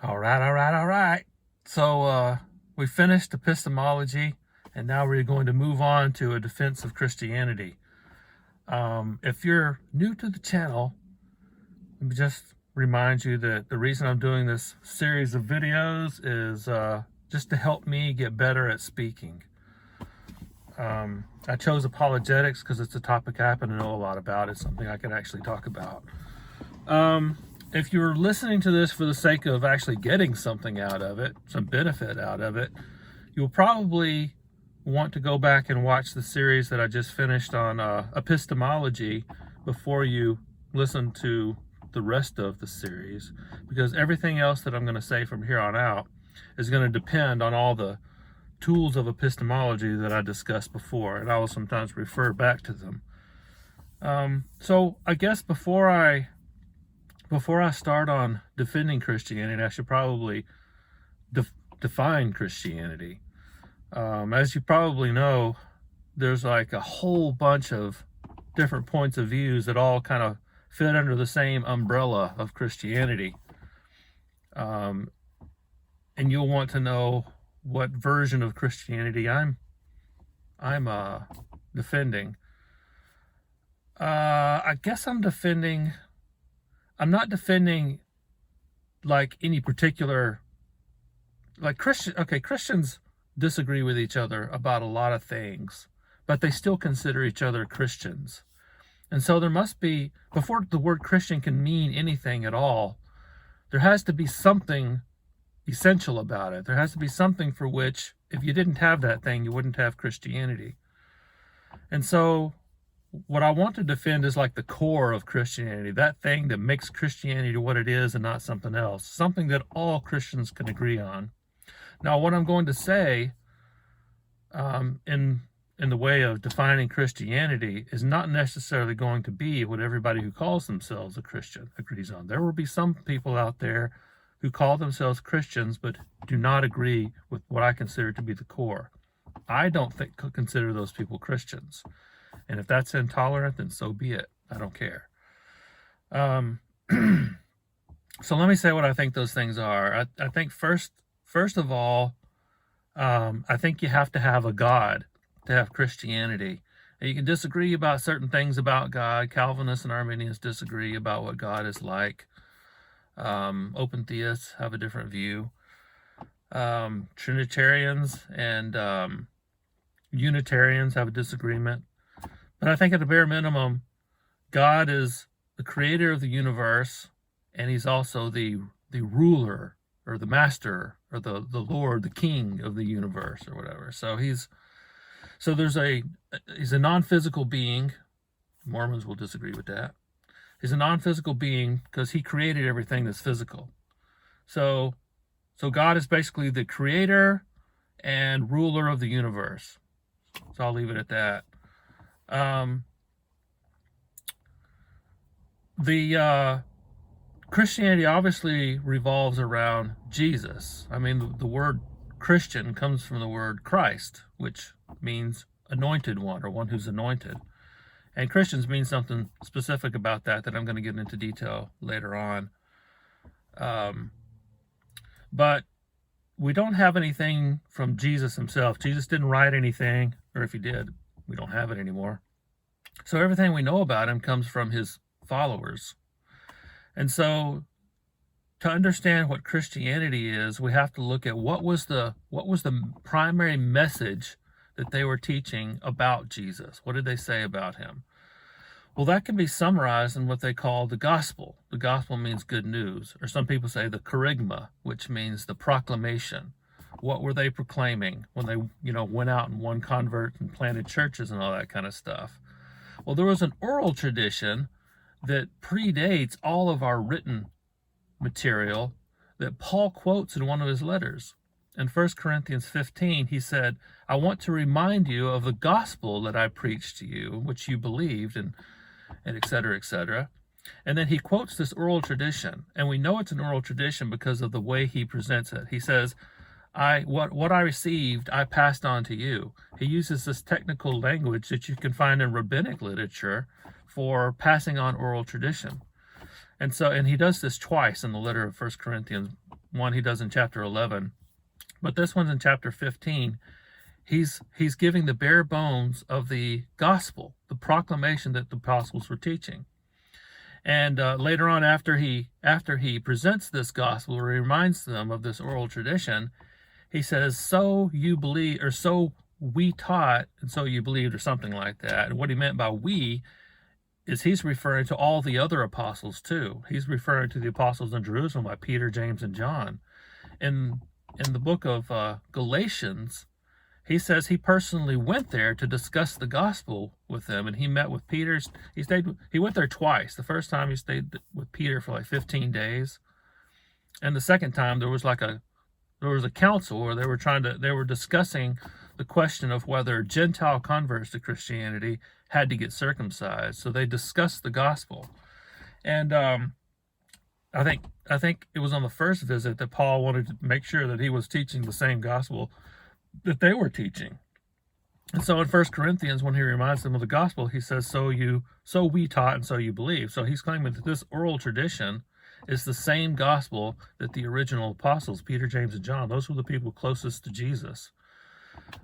All right. So we finished epistemology, and now we're going to move on to a defense of Christianity. If you're new to the channel, let me just remind you that the reason I'm doing this series of videos is just to help me get better at speaking. I chose apologetics because it's a topic I happen to know a lot about. It's something I can actually talk about. If you're listening to this for the sake of actually getting something out of it, some benefit out of it, you'll probably want to go back and watch the series that I just finished on epistemology before you listen to the rest of the series, because everything else that I'm going to say from here on out is going to depend on all the tools of epistemology that I discussed before, and I will sometimes refer back to them. So I guess before I start on defending Christianity, I should probably define Christianity. As you probably know, there's like a whole bunch of different points of views that all kind of fit under the same umbrella of Christianity. And you'll want to know what version of Christianity I'm defending. I guess I'm not defending like any particular, like Christians disagree with each other about a lot of things, but they still consider each other Christians. And so there must be, before the word Christian can mean anything at all, there has to be something essential about it. There has to be something for which, if you didn't have that thing, you wouldn't have Christianity. And so what I want to defend is like the core of Christianity, that thing that makes Christianity what it is and not something else, something that all Christians can agree on. Now, what I'm going to say in the way of defining Christianity is not necessarily going to be what everybody who calls themselves a Christian agrees on. There will be some people out there who call themselves Christians but do not agree with what I consider to be the core. I don't consider those people Christians. And if that's intolerant, then so be it. I don't care. So let me say what I think those things are. I think first of all, I think you have to have a God to have Christianity. And you can disagree about certain things about God. Calvinists and Arminians disagree about what God is like. Open theists have a different view. Trinitarians and Unitarians have a disagreement. But I think at a bare minimum, God is the creator of the universe, and he's also the ruler or the master or the Lord, the king of the universe or whatever. So he's a non-physical being. Mormons will disagree with that. He's a non-physical being because he created everything that's physical. So God is basically the creator and ruler of the universe. So I'll leave it at that. Christianity obviously revolves around Jesus. I mean, the word Christian comes from the word Christ, which means anointed one or one who's anointed. And Christians mean something specific about that I'm going to get into detail later on. But we don't have anything from Jesus himself. Jesus didn't write anything, or if he did, we don't have it anymore. So everything we know about him comes from his followers. And so to understand what Christianity is, we have to look at what was the primary message that they were teaching about Jesus. What did they say about him? Well, that can be summarized in what they call the gospel. The gospel means good news, or some people say the kerygma, which means the proclamation. What were they proclaiming when they, went out and won converts and planted churches and all that kind of stuff? Well, there was an oral tradition that predates all of our written material that Paul quotes in one of his letters. In 1 Corinthians 15, he said, I want to remind you of the gospel that I preached to you, which you believed, and et cetera, et cetera. And then he quotes this oral tradition, and we know it's an oral tradition because of the way he presents it. He says, what I received, I passed on to you. He uses this technical language that you can find in rabbinic literature for passing on oral tradition. And he does this twice in the letter of 1 Corinthians, one he does in chapter 11. But this one's in chapter 15. He's giving the bare bones of the gospel, the proclamation that the apostles were teaching. And later on, after he presents this gospel, or reminds them of this oral tradition, he says, "So you believe," or "So we taught, and so you believed," or something like that. And what he meant by "we" is he's referring to all the other apostles too. He's referring to the apostles in Jerusalem, like Peter, James, and John. In the book of Galatians, he says he personally went there to discuss the gospel with them, and he met with Peter. He went there twice. The first time he stayed with Peter for like 15 days, and the second time there was a council where they were discussing the question of whether Gentile converts to Christianity had to get circumcised. So they discussed the gospel, and I think it was on the first visit that Paul wanted to make sure that he was teaching the same gospel that they were teaching. And so in 1 Corinthians, when he reminds them of the gospel, he says, so we taught and so you believe. So he's claiming that this oral tradition is the same gospel that the original apostles, Peter, James, and John, those were the people closest to Jesus.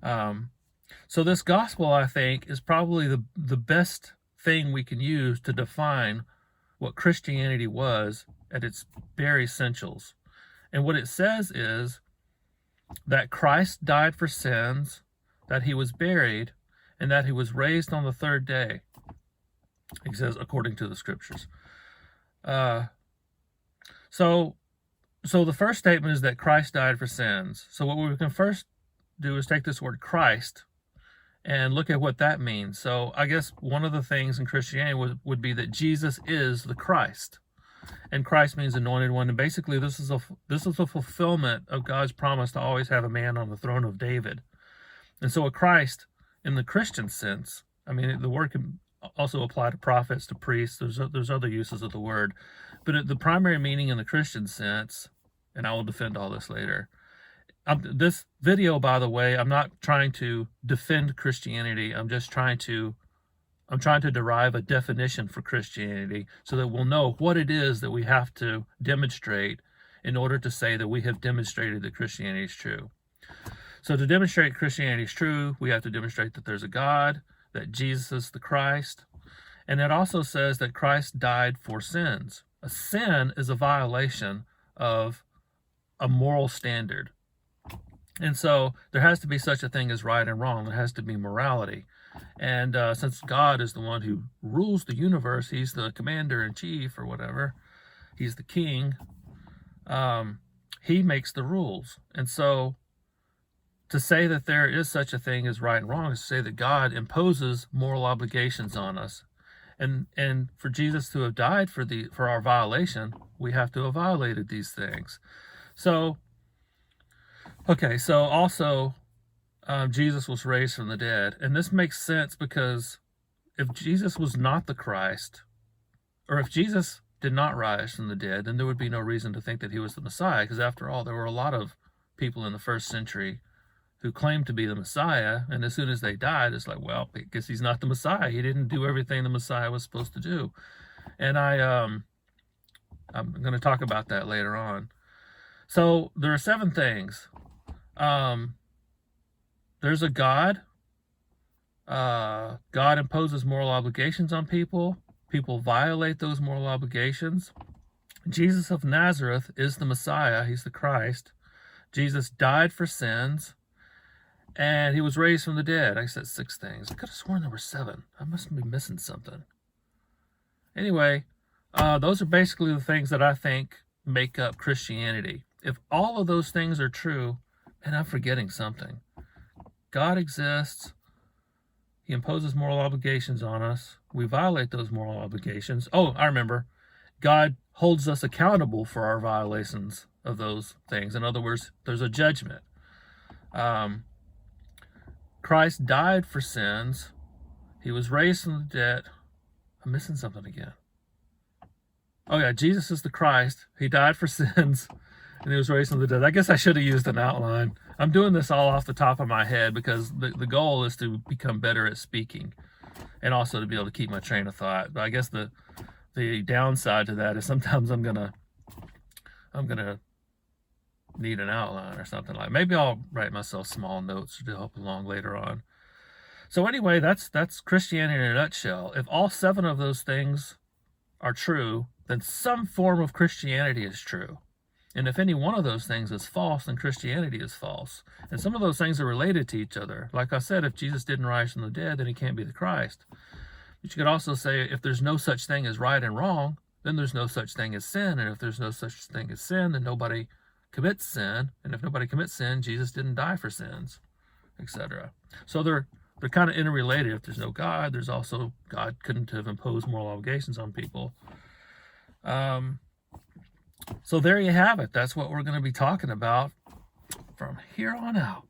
So this gospel, I think, is probably the best thing we can use to define what Christianity was at its very essentials. And what it says is that Christ died for sins, that he was buried, and that he was raised on the third day. He says, according to the scriptures. So the first statement is that Christ died for sins. So what we can first do is take this word Christ and look at what that means. So I guess one of the things in Christianity would be that Jesus is the Christ. And Christ means anointed one. And basically this is a fulfillment of God's promise to always have a man on the throne of David. And so a Christ, in the Christian sense, I mean, the word can also apply to prophets, to priests. There's other uses of the word. But the primary meaning in the Christian sense, and I will defend all this later. This video, by the way, I'm not trying to defend Christianity. I'm trying to derive a definition for Christianity so that we'll know what it is that we have to demonstrate in order to say that we have demonstrated that Christianity is true. So to demonstrate Christianity is true, we have to demonstrate that there's a God, that Jesus is the Christ, and it also says that Christ died for sins. A sin is a violation of a moral standard. And so there has to be such a thing as right and wrong. There has to be morality. And since God is the one who rules the universe, he's the commander-in-chief or whatever, he's the king, he makes the rules. And so to say that there is such a thing as right and wrong is to say that God imposes moral obligations on us. And for Jesus to have died for our violation, we have to have violated these things. So, okay, so also Jesus was raised from the dead. And this makes sense because if Jesus was not the Christ, or if Jesus did not rise from the dead, then there would be no reason to think that he was the Messiah, because after all, there were a lot of people in the first century who claimed to be the Messiah, and as soon as they died, it's like, well, I guess he's not the Messiah. He didn't do everything the Messiah was supposed to do. And I'm going to talk about that later on. So there are 7 things. There's a God. God imposes moral obligations on people. People violate those moral obligations. Jesus of Nazareth is the Messiah. He's the Christ. Jesus died for sins. And he was raised from the dead. I said 6 things. I could have sworn there were 7. I must be missing something. Anyway, those are basically the things that I think make up Christianity. If all of those things are true, and I'm forgetting something. God exists. He imposes moral obligations on us. We violate those moral obligations. Oh, I remember. God holds us accountable for our violations of those things. In other words, there's a judgment. Christ died for sins. He was raised from the dead. I'm missing something again. Oh yeah, Jesus is the Christ. He died for sins, and he was raised from the dead. I guess I should have used an outline. I'm doing this all off the top of my head because the goal is to become better at speaking, and also to be able to keep my train of thought. But I guess the downside to that is sometimes I'm gonna need an outline or something like. Maybe I'll write myself small notes to help along later on. So anyway, that's Christianity in a nutshell. If all 7 of those things are true, then some form of Christianity is true. And if any one of those things is false, then Christianity is false. And some of those things are related to each other. Like I said, if Jesus didn't rise from the dead, then he can't be the Christ. But you could also say if there's no such thing as right and wrong, then there's no such thing as sin. And if there's no such thing as sin, then nobody commits sin. And if nobody commits sin, Jesus didn't die for sins, etc. So they're kind of interrelated. If there's no God, there's also God couldn't have imposed moral obligations on people. So there you have it. That's what we're going to be talking about from here on out.